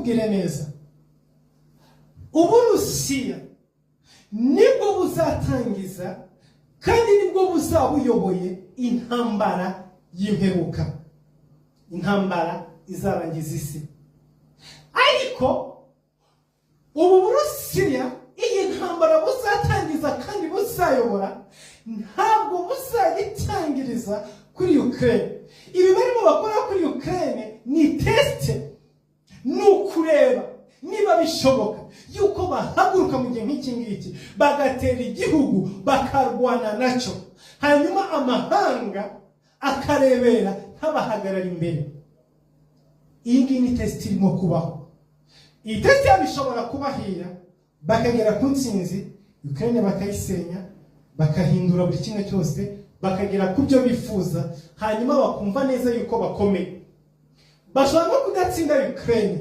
Gira neza. Uburusiya nibwo buzatangiza kandi nibwo buzabuyoboye intambara y'imperuka. Intambara izarangiza isi. Ariko ubu Burusiya iyi ntambara buzatangiza kandi buzayobora ntabwo buzayitangiriza kuri Ukraine. Ibi barimo bakora kuri Ukraine ni test, ni ukureba niba bishoboka yuko bahaguruka mu gihe nk'iki ngiki bagatera igihugu bakarwana nacyo, hanyuma amahanga akarebera ntabahagarara imbere. Iyi ngiyi ni test irimo kubaho. Iyi test yabishobora kubahira bakagera ku ntsinzi, Ukraine bakayisenya, bakahindura buri kimwe cyose, bakagera ku byo bifuza, hanyuma bakumva neza yuko bakomeye. Bashobora no kudatsinda Ukraine,